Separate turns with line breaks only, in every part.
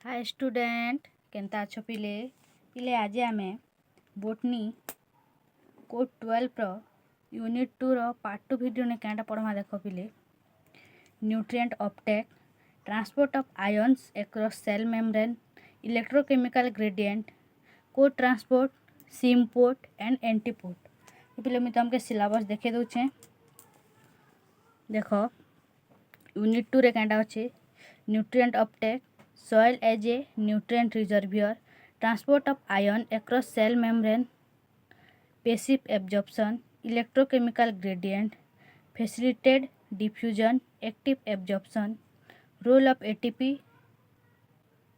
Hi student Kenta अच्छो पिले पिले आज आम बोटनी कोड 12 रो यूनिट 2 रो पार्ट 2 वीडियो ने क्या पढ़वा देख पिले nutrient uptake transport of ions across cell membrane electrochemical gradient कोड ट्रांसपोर्ट सिम्पोर्ट एंड एंटीपोर्ट पिले मुझे तुमके सिलेबस देखे दूचे देख यूनिट 2 रे क्या अच्छे nutrient Uptake soil as a nutrient reservoir, transport of ion across cell membrane, passive absorption, electrochemical gradient, facilitated diffusion, active absorption, role of ATP,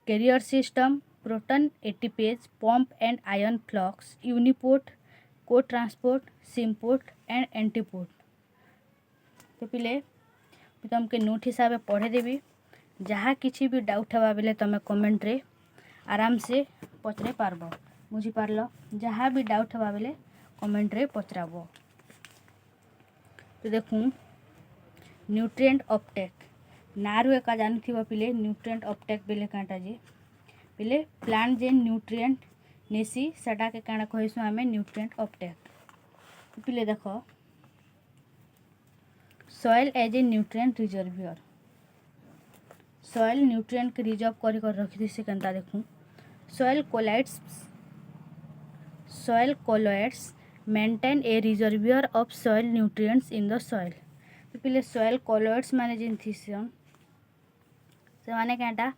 carrier system, proton ATPase, pump and ion flux, uniport, co-transport, symport and antiport. तो पिले तुमके note हिसाब से पढ़े देवी जहाँ किसी भी doubt हवा बेले तुम कमेंट रे आराम से पचरे पारब बुझी पारल जहाँ भी डाउट हवा बेले कमेंट रे पचराब। तो देखूँ न्यूट्रिएंट अपटेक नारू एका जानी पिले न्यूट्रिएंट अपटेक बेले काटा जे पिले प्लांट जेन न्यूट्रिएंट नेसी सेटा के काना कहसु आमे न्यूट्रिएंट अपटेक। पिले देख soil as a nutrient reservoir soil nutrient के रिजर्व कर रखी से केनता देखूँ soil colloids maintain a reservoir of soil nutrients in the soil. तो पिले सॉइल कोलॉइड्स माने जिन थीसन से माने केटा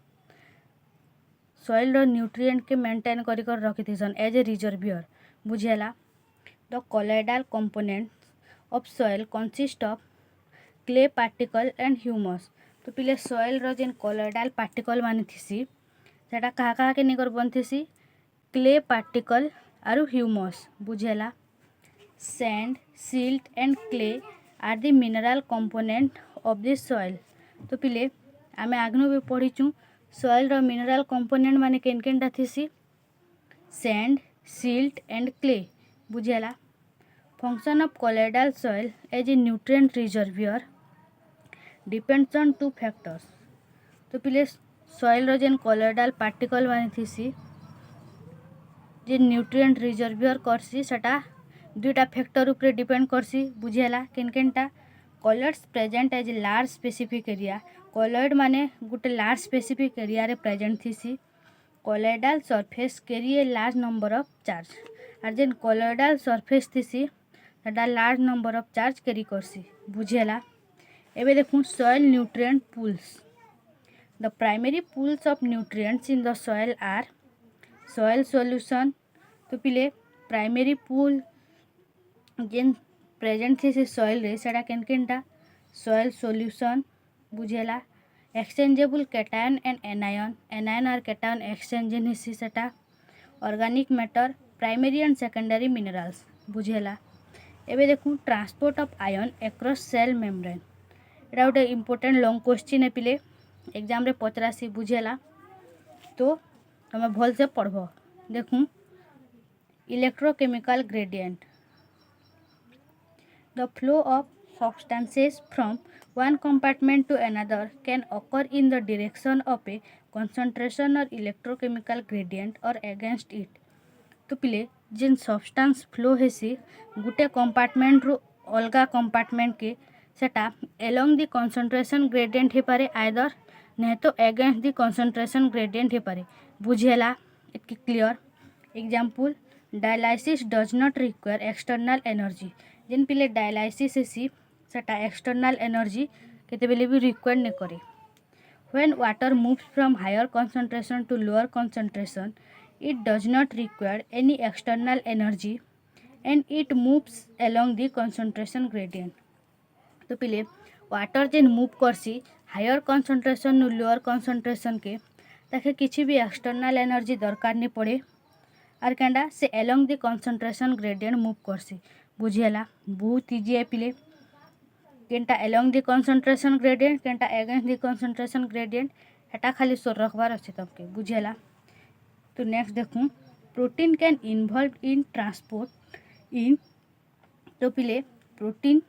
सॉइल रो न्यूट्रिएंट के मेंटेन कर रखी थीसन एज ए रिजर्वियर बुझेला। The colloidal components of soil consist of clay particle and humus. तो पिले सॉइल रो जेन कोलॉइडल पार्टिकल माने थीसी सेटा कहा कहा के निकर बनथीसी क्ले पार्टिकल आरु ह्यूमस बुझेला। Sand silt and clay are the mineral component of the soil. तो पिले आमे आगनु भी पढ़ीचु सॉइल रो मिनरल कंपोनेंट माने केन केनटा थीसी सैंड सिल्ट एंड क्ले बुझेला। Function of colloidal soil as a nutrient reservoir depends on two factors. तो पिले सॉइल रो जेन कोलॉइडल पार्टिकल माने थीसी जे न्यूट्रिएंट रिजर्वियर करसी सेटा दुईटा फैक्टर ऊपर डिपेंड करसी बुझेला केन केनटा colloids present as a large specific area colloid माने गुटे लार्ज स्पेसिफिक एरिया रे प्रेजेंट थीसी colloidal surface carry a large number of charge आर जेन कॉलॉइडल सरफेस थीसी सेटा large number of charge carry करसी बुझेला। एबे देखूँ soil nutrient pools the primary pools of nutrients in the soil are soil solution. तो पिले प्राइमरी पूल जेन present थी से सॉइल रे सेटा केन केनटा सॉइल सॉल्यूशन बुझेला। एक्सचेंजेबल कैटायन एंड एनायन आर कैटायन एक्सचेंज हिसी सेटा organic matter primary and secondary minerals बुझेला। एबे देखूँ transport of ion across cell membrane एटा गोटे इम्पोर्टेंट लॉन्ग क्वेश्चन है पिले एग्जाम रे पचरासी बुझेला। तो तुम भल से पढ़ब देखूँ electrochemical gradient the flow of substances from one compartment to another can occur in the direction of a concentration or electrochemical gradient or against it। तो पिले जिन सब्सटेंस फ्लो हेसी गुटे कंपार्टमेंट रु अलगा कंपार्टमेंट के सेटा एलोंग द कंसंट्रेशन ग्रेडिएंट हे पारे either नहीं तो अगेंस्ट द कंसंट्रेशन ग्रेडिएंट हे पारे बुझेला। It clear example dialysis does not require external energy जेन पिले डायलाइसिस हेसी सेटा एक्सटर्नल एनर्जी केतेबेले भी रिक्वायर नहीं करे। When water moves from higher concentration to lower concentration it does not require any external energy and it moves along the concentration gradient। तो पिले water जेन move करसी higher concentration नु lower concentration के ताके किसी भी एक्सटर्नल एनर्जी दरकार नहीं पड़े आर केंडा से along the concentration gradient move करसी बुझेला। बहुत इजी है पिले केनटा along the concentration gradient केनटा against the concentration gradient एटा खाली सोर रखबार अच्छे तबके बुझेला। तो नेक्स्ट देखूँ protein can involve in transport इन तो पिले प्रोटीन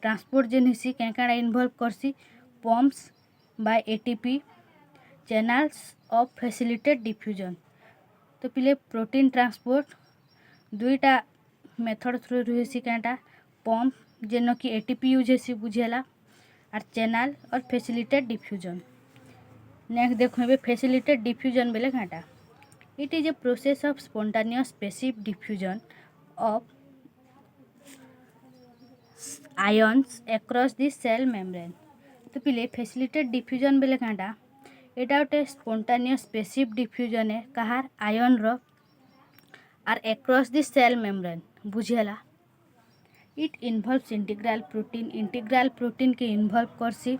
ट्रांसपोर्ट जेन हिसी क्या क्या इन्वॉल्व करसी pumps by ATP channels of facilitate diffusion. तो पिले प्रोटीन ट्रांसपोर्ट दुईटा मेथड थ्रू रही क्या पंप जेन कि एटीपी यूज हेसी बुझेला और चैनल और फैसिलिटेट डिफ्यूजन। नेक्स्ट देखो फैसिलिटेट डिफ्यूजन बेले क्या it is a process of spontaneous passive diffusion of ions across the cell membrane. तो पिले फैसिलिटेट डिफ्यूजन बेले क्या एटा गोटे स्पॉन्टेनियस पैसिव डिफ्यूजन है कहार आयन रो आर अक्रॉस द सेल मेम्ब्रेन बुझेला। इट इन्वॉल्व्स इंटीग्रल प्रोटीन के इन्वॉल्व करसी।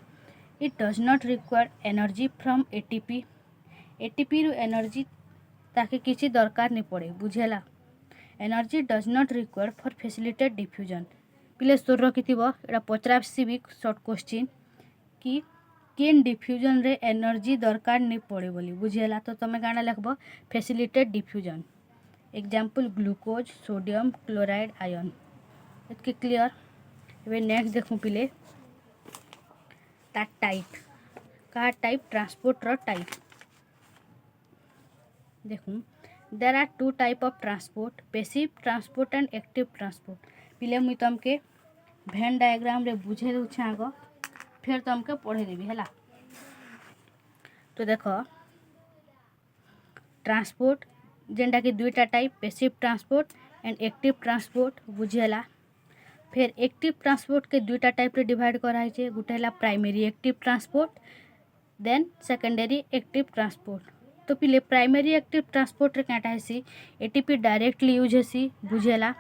It does not require energy from ATP रु एनर्जी ताके किसी दरकार नहीं पड़े बुझेला। Energy does not require for facilitate diffusion. पिले स्टोर रखिथिबो एटा पचरासी भी शॉर्ट क्वेश्चन कि केन डिफ्यूजन रे एनर्जी दरकार नहीं पड़े बोली बुझेला। तो तुम क्या लिखब facilitate diffusion. Example glucose sodium chloride ion. इतके क्लियर। एबे नेक्स्ट देखूँ पिले टाइप का टाइप ट्रांसपोर्ट रो टाइप देखूँ there are two type of transport passive transport and active transport. पिले मुई तुमके भेन डायग्राम रे बुझे दूचे आग फिर तुमके पढ़े देवी है। तो देख ट्रांसपोर्ट जेनटा कि दुईटा type passive transport and active transport बुझेला। फिर एक्टिव ट्रांसपोर्ट के दुईटा टाइप रे डिवाइड कराई गोटे है primary active transport then secondary active transport. तो पिले प्राइमरी एक्टिव ट्रांसपोर्ट रे क्या हेसी एटीपी डायरेक्टली यूज हेसी बुझेला।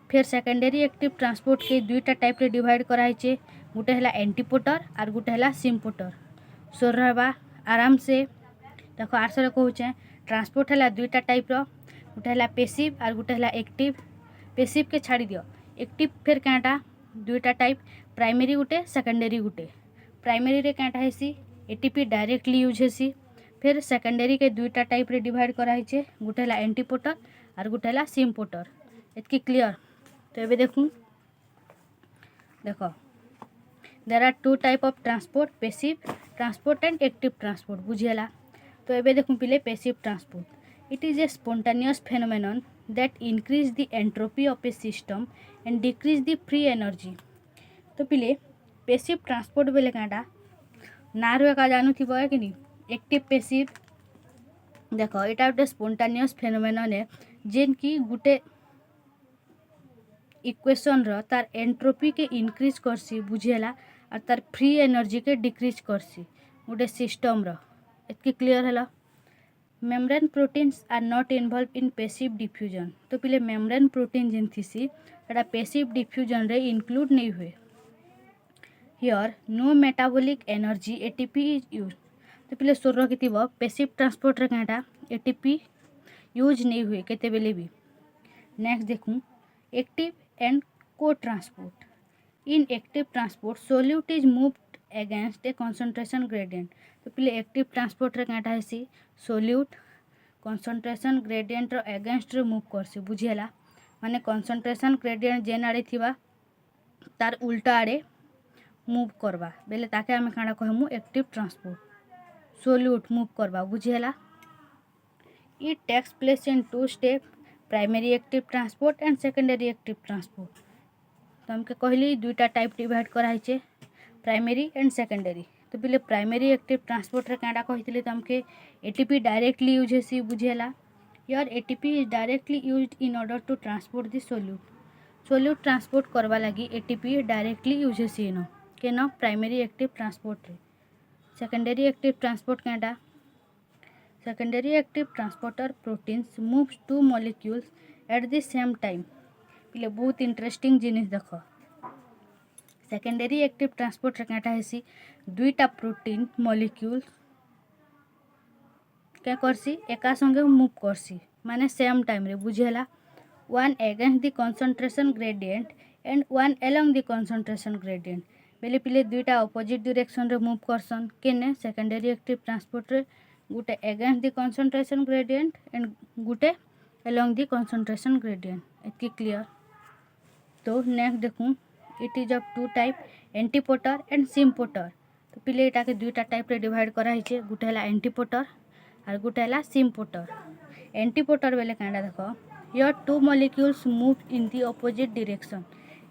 फिर सेकेंडरी एक्टिव ट्रांसपोर्ट के दुईटा टाइप रे डिवाइड कराई गोटे है एंटीपोटर और गोटे है सिम्पोटर। सोर रहा आराम से देख आरसर कहूचे ट्रांसपोर्ट है दुईटा टाइप रो गोटे है पैसिव और गोटे है एक्टिव। पैसिव के छाड़ी दियो एक्टिव फिर क्या दुईटा टाइप प्राइमरी गोटे सेकेंडरी गोटे। प्राइमरी रे क्या हेसी एटीपी डायरेक्टली यूज हेसी। फिर सेकेंडरी के दुईटा टाइप रे डिवाइड कराई गोटे है एंटीपोटर और गोटे है सिम्पोटर। इतकी क्लियर। तो ये देखूँ देख there are two type of transport passive transport and active transport बुझेला। तो ये देखूँ पिले passive transport it is a spontaneous phenomenon that increase the entropy of a system and decrease the free energy. तो पिले पैसिव ट्रांसपोर्ट बेले क्या ना रो का जानू थी कि नहीं एक्टिव पैसिव देख यहाँ गोटे स्पॉन्टेनियस फेनोमेनन है जेन की गोटे इक्वेशन रो तार एंट्रोपी के इंक्रीज करसी बुझेला और तार फ्री एनर्जी के डिक्रीज करसी गोटे सिस्टम रो। इतकी क्लियर है। Membrane proteins are not involve in passive diffusion. तो पिले मेम्ब्रेन प्रोटीन जेन थीसी एटा पैसिव डिफ्यूजन रे इंक्लूड नहीं हुए। Here no metabolic energy ATP is use. तो पिले सोर रखिथिबो पैसिव ट्रांसपोर्ट रे क्या एटीपी यूज नहीं हुए केते बेले भी। नेक्स्ट देखूँ एक्टिव एंड को transport. In active transport solute is moved against A concentration gradient. तो पिले एक्टिव ट्रांसपोर्ट रे क्या हेसी सोल्यूट कंसंट्रेशन ग्रेडियंट रो अगेंस्ट रे मूव करसी बुझेला। माने कंसंट्रेशन ग्रेडियंट जेन आड़े थिबा तार उल्टा आड़े मूव करवा बेले ताके आमे काଣା कहमु एक्टिव ट्रांसपोर्ट सोल्यूट मूव करवा बुझेला। It takes place in two step primary active transport and secondary active transport. तो हमके कहली दुईटा टाइप डिवाइड कराई प्राइमरी एंड सेकेंडरी। तो पिले प्राइमरी एक्टिव ट्रांसपोर्ट रे क्या कही तुमके एटीपी डायरेक्टली यूज हेसी बुझेला। यार ATP is directly used in order to transport the solute transport करवा लगी एटीपी डायरेक्टली यूज हेसी नो केन प्राइमरी एक्टिव ट्रांसपोर्ट रे। सेकेंडरी एक्टिव ट्रांसपोर्ट क्या secondary active transporter proteins moves two molecules at the same time. पिले बहुत interesting जिनिस देख सेकेंडरी एक्टिव ट्रांसपोर्ट रे क्या हेसी दुईटा प्रोटीन मॉलिक्यूल्स क्या करसी एका संगे मूव करसी माने सेम टाइम रे बुझेला। One against the concentration gradient and one along the concentration gradient बेले पिले दुईटा अपोजिट डायरेक्शन रे मूव करसन केने सेकेंडरी एक्टिव ट्रांसपोर्ट रे गोटे against the concentration gradient and गोटे अलोंग द कंसंट्रेशन ग्रेडियंट। इतकी क्लियर। तो नेक्स्ट देखूँ it is of two type antiporter and symporter. तो पिले एटा के दुईटा टाइप रे डिवाइड करा हिचे गुटे हला एंटीपोटर और गुटे हला सिम्पोटर। एंटीपोटर बेले कांडा देखो your two molecules move in the opposite direction.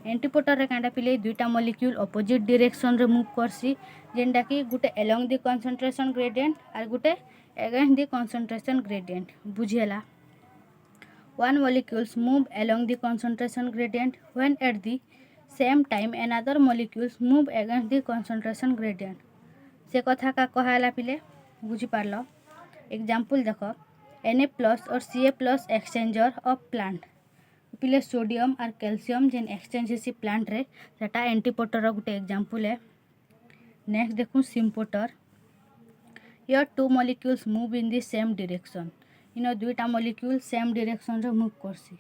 Antiporter रे कांडा पिले दुईटा मॉलिक्यूल ऑपोजिट डायरेक्शन रे मूव करसी जेनटा कि गुटे अलोंग दी कंसंट्रेशन ग्रेडियंट और गुटे अगेंस्ट दी कंसंट्रेशन ग्रेडियंट। बुझियला one molecules move along the concentration gradient when at the same time another molecules move against the concentration gradient। से कथा का कहला पिले बुझी पारलो। एग्जांपल देखो Na प्लस और Ca plus exchanger of plant पिले सोडियम और कैल्शियम जेन एक्सचेंज हेसी प्लांट रे सेटा एंटीपोटर गुटे एग्जांपल है। नेक्स्ट देखूँ symporter your two molecules move in the same direction इन दुईटा मॉलिक्यूल सेम डायरेक्शन रे मूव करसी।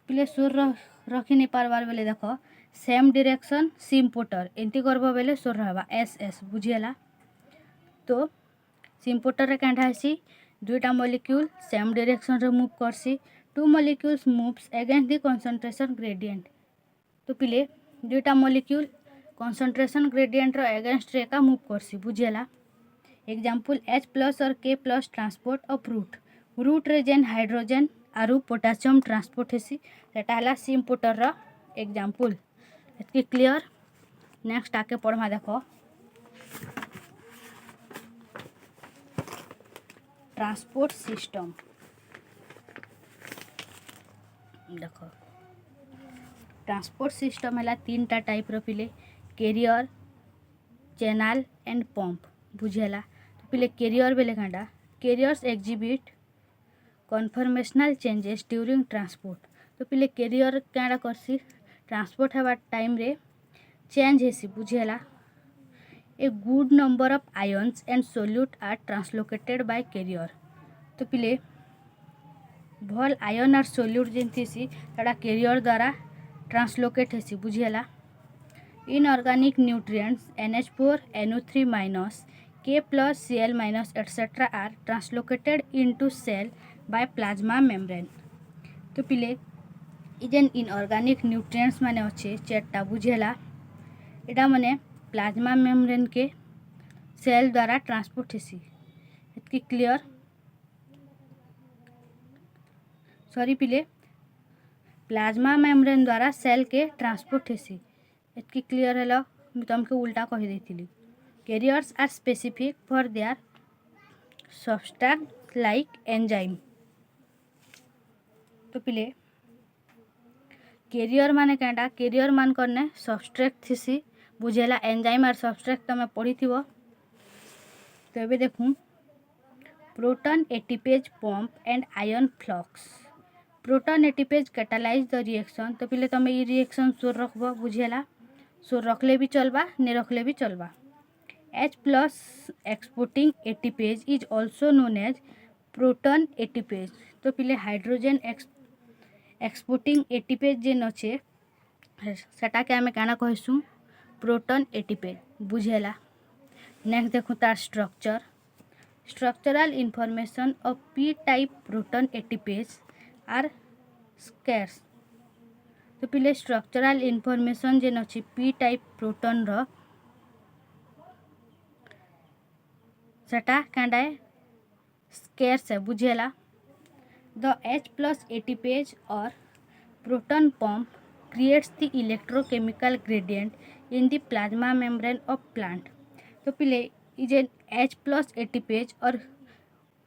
पिले सुर रखी नहीं पारबार बेले देखो सेम डायरेक्शन सिम्पोटर एंती करबो बेले सुर रहबा एस एस। बुझियला तो सिम्पोटर रे कांडा हेसी दुईटा मॉलिक्यूल सेम डायरेक्शन रे मूव करसी two molecules moves against the concentration gradient. तो पिले दुईटा मॉलिक्यूल कंसंट्रेशन ग्रेडियंट रो अगेंस्ट रे का मूव करसी। बुझियला एग्जांपल H प्लस और K plus transport of root रे जेन हाइड्रोजन आरु पोटासियम ट्रांसपोर्ट हेसी सेटा हला सिम्पोटर रो एग्जांपल। एतकी क्लियर। नेक्स्ट आके पढ़मा देखो ट्रांसपोर्ट सिस्टम। देखो ट्रांसपोर्ट सिस्टम हला तीनटा टाइप रो पिले कैरियर चैनल एंड पंप। बुझेला तो पिले कैरियर बेले Kanda carriers exhibit conformational changes during transport. तो पिले कैरियर कांडा करसी ट्रांसपोर्ट हवा टाइम रे चेंज हेसी। बुझेला a good number of ions and solute are translocated by carrier. तो पिले भल आयन और सोल्यूट जेन थीसी सेटा कैरियर द्वारा ट्रांसलोकेट हेसी। बुझेला inorganic nutrients NH4 NO3 minus K plus Cl minus etc. are translocated into cell by plasma membrane। तो पिले इजेन इनऑर्गेनिक न्यूट्रिएंट्स माने अच्छे चेटा। बुझेला एटा माने प्लाज्मा मेम्ब्रेन के सेल द्वारा ट्रांसपोर्ट हेसी। एतकी क्लियर। सॉरी पिले प्लाज्मा मेम्ब्रेन द्वारा सेल के ट्रांसपोर्ट हेसी। एतकी क्लियर हेलो मैं तुमको उल्टा कहि देथिली। Carriers are specific for their substrate like enzyme. तो पिले कैरियर माने कांडा कैरियर मान करने सब्सट्रेट थीसी। बुझेला एंजाइम और सब्सट्रेट तमे पढ़ी थिबो। तो एबे देखूं proton ATPase pump and ion flux. Proton ATPase catalyse the reaction. तो पिले तमे ई रिएक्शन सुर रखबो। बुझेला सुर रखले भी चलबा ने रखले भी चलबा। H plus exporting ATPase is also known as proton ATPase। तो पिले हाइड्रोजन एक्सपोर्टिंग एटीपेज जेन अच्छे सेटा के आमे काना कहसु प्रोटॉन एटीपेज। बुझेला नेक्स्ट देखो तार structure structural information of P type proton ATPase are scarce. तो पिले स्ट्रक्चरल इनफॉरमेशन जेन अच्छी P टाइप प्रोटॉन रो सेटा कांडा है स्केर्स है। बुझेला द H plus ATPase और proton pump creates the electrochemical gradient in the plasma membrane of plant। तो पिले इजे H plus ATPase और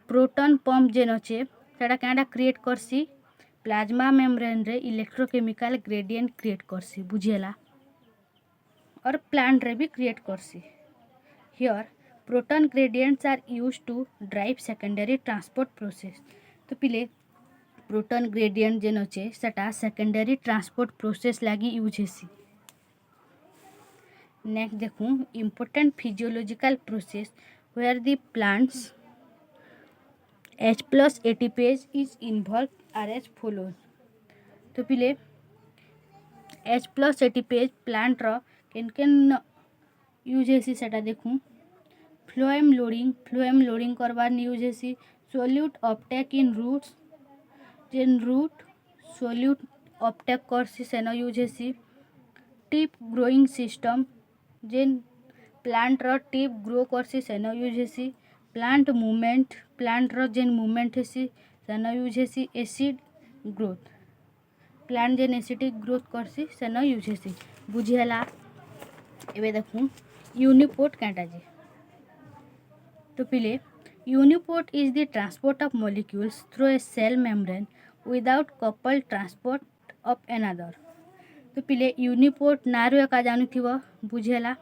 प्रोटॉन पंप जेन अच्छे सेटा कांडा क्रिएट करसी प्लाज्मा मेम्ब्रेन रे इलेक्ट्रोकेमिकल ग्रेडियंट क्रिएट करसी। बुझेला और प्लांट रे भी क्रिएट करसी। Here proton gradients are use to drive secondary transport process. तो पिले प्रोटॉन ग्रेडियंट जेन अच्छे सेटा सेकेंडरी ट्रांसपोर्ट प्रोसेस लागी यूज हेसी। नेक्स्ट देखूं important physiological process where the plants H plus ATPase is involved are as follows। तो पिले H plus ATPase प्लांट रो केन केन यूज हेसी सेटा देखूं फ्लोएम लोडिंग करबार यूज हेसी सोल्यूट अपटेक इन रूट्स जेन रूट सोल्यूट अपटेक करसी सेनो यूज हेसी टिप ग्रोइंग सिस्टम जेन प्लांट रो टिप ग्रो करसी सेन यूज हेसी प्लांट मूवमेंट प्लांट रो जेन मूवमेंट हेसी सेन यूज हेसी एसिड ग्रोथ प्लांट जेन एसिडिक ग्रोथ करसी सेन यूज हेसी बुझीला एबे देखू यूनिपोर्ट काटा जे तो पिले uniport is the transport of molecules through a cell membrane without coupled transport of another तो पिले यूनिपोर्ट नारू एका जानुथिबो बुझेला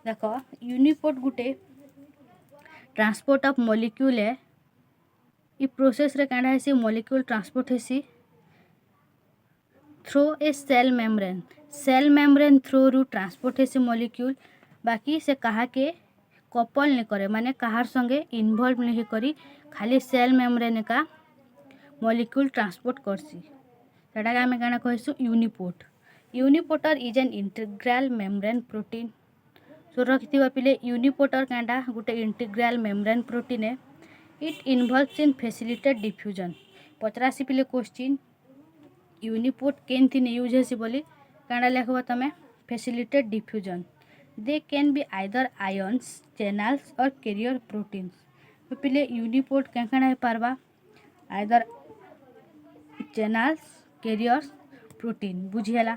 देख uniport Gute transport of molecule है इ प्रोसेस रे कांडा हेसी मॉलिक्यूल ट्रांसपोर्ट हेसी through a cell membrane through रू ट्रांसपोर्ट हेसी मॉलिक्यूल बाकी से कहा के कपल नहीं करे माने कहार संगे इन्वॉल्व नहीं करी खाली सेल मेम्ब्रेन का मॉलिक्यूल ट्रांसपोर्ट करसी सेटा का हमें काना कहसु uniport uniporter is an integral membrane protein सो रखिथिबा पिले यूनिपोर्टर कांडा गुटे इंटीग्रल मेम्ब्रेन प्रोटीन है it involves in facilitate diffusion पचरासी पिले क्वेश्चन यूनिपोर्ट केन थी यूज हेसी बोली कांडा लेखबो तमे facilitate diffusion they can be either ions channels और कैरियर प्रोटीन्स तो पिले यूनिपोर्ट क्या कांडा है पारबा आइदर चैनल्स कैरियर्स प्रोटीन बुझीला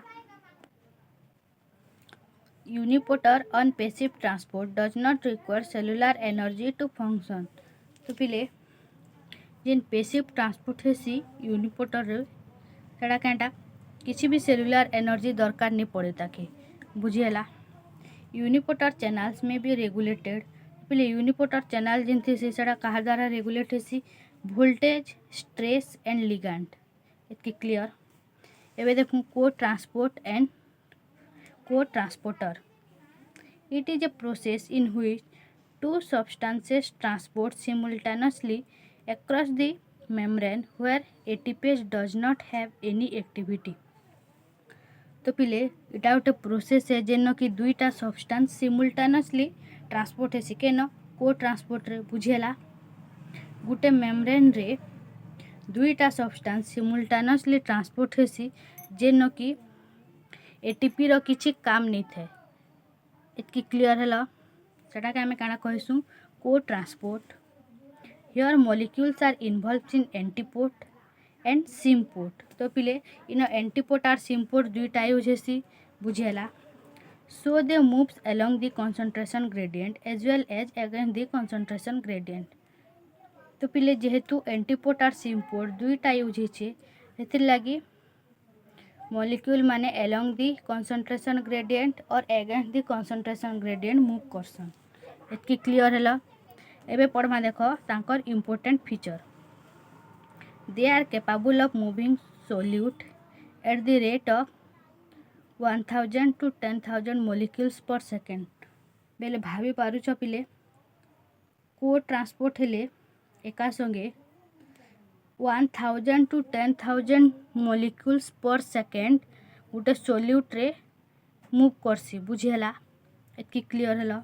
uniporter on passive transport does not require cellular energy to function तो पिले जेन पैसिव ट्रांसपोर्ट हेसी यूनिपोर्टर रे सेटा कांटा किसी भी सेलुलर एनर्जी दरकार नहीं पड़े ताके बुझीला यूनिपोर्टर चैनल्स में भी रेगुलेटेड पिले यूनिपोर्टर चैनल जेन थी सेटा कहा द्वारा रेगुलेट हेसी वोल्टेज स्ट्रेस एंड लिगैंड इतकी क्लियर एबे देखूँ cotransporter it is a process in which two substances transport simultaneously across the membrane where ATPase does not have any activity तो पिले इटा गोटे प्रोसेस है जेन कि दुईटा सब्सटेंस सिमुल्टानेसली ट्रांसपोर्ट हेसी केन को ट्रांसपोर्ट रे बुझेला गुटे मेम्ब्रेन रे दुईटा सब्सटेंस सिमुल्टानेसली ट्रांसपोर्ट हेसी जेन कि एटीपी रो किछि काम नहीं थे इतकी क्लियर हैला सेटा के हमें काना कहसु cotransport here molecules are involved in antiport and symport तो पिले इन एंटीपोर्ट आर सिमपोर्ट दुईटा यूज हेसी बुझेला so they moves along the concentration gradient as well as against the concentration gradient तो पिले जेहेतु एंटीपोर्ट आर सिमपोर्ट दुईटा use हेछे एथिर लागी मॉलिक्यूल माने अलोंग द कंसंट्रेशन ग्रेडियंट और against the concentration gradient move करसन इतकी क्लियर हैला एबे पढ़मा देखो तांकर important feature they are capable of moving solute at the rate of 1000 to 10,000 molecules per second बेले भाभी पारुछ पिले को ट्रांसपोर्ट हेले एका संगे 1000 to 10,000 मोलिक्यूल्स पर सेकेंड गोटे सोल्यूट रे मूव करसी बुझेला इतकी क्लियर हैला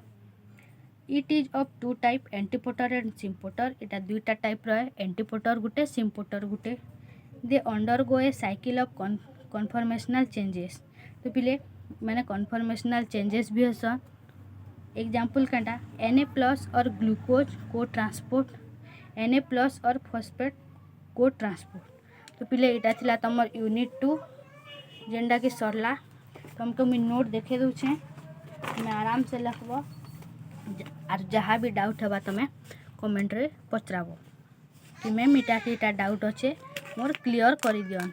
it is of two type antiporter and symporter इटा दुईटा टाइप रहे एंटीपोर्टर गुटे सिमपोर्टर गुटे they undergo a cycle of conformational changes तो पिले मैंने कन्फर्मेशनल चेंजेस भी हसन एग्जाम्पल काटा Na+ और ग्लूकोज को ट्रांसपोर्ट Na+ और फॉस्फेट को ट्रांसपोर्ट तो पिले इटा थिला तमर यूनिट 2 जेंडा कि सरला तुमको मुझे नोट देखे दूचे मैं आराम से लिखब और जहाँ भी डाउट है तुम्हें कमेंट रे पचराब कि मैम इटा कि इटा डाउट अच्छे मोर क्लियर कर दियन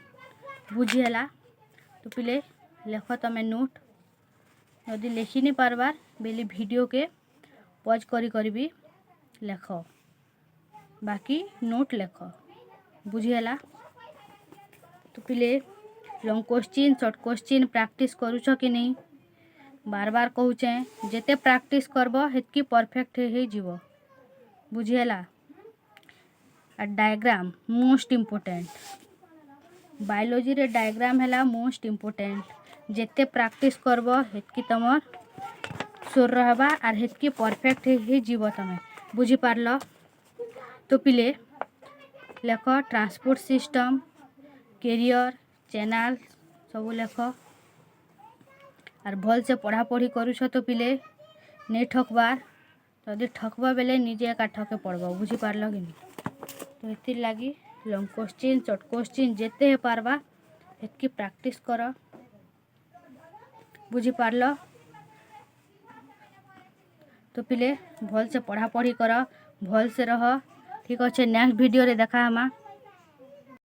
बुझीला तो पिले लेख तुम्हें नोट यदि लिखि नहीं पारबार बेली वीडियो के पॉज करी भी लेख बाकी नोट लेख बुझीला तो पिले long question short question practice करूछ कि नहीं बार बार कहूचे जेते प्रैक्टिस करब हेतकी परफेक्ट हे जीवो बुझीला आ डायग्राम मोस्ट इम्पोर्टेंट बायोलॉजी रे डायग्राम हैला मोस्ट इम्पोर्टेंट जेते प्रैक्टिस करब हेतकी तमर सोर रहबा आर हेतकी परफेक्ट हे जीवो तमे बुझी पारल तो पिले लेख ट्रांसपोर्ट सिस्टम कैरियर चैनल सब लेख आर भल से पढ़ापढ़ी करूछ तो पिले नहीं ठकबार जदि ठकबा बेले निजे एका ठके पड़ब बुझीपार कि तो इतिर लगी लंग क्वेश्चन शॉर्ट क्वेश्चन जेते हो पारबा हेतकी प्रैक्टिस कर बुझीपार तो पिले भल से पढ़ापढ़ी कर भल से रह ठीक अच्छे नेक्स्ट वीडियो रे देखा हमा।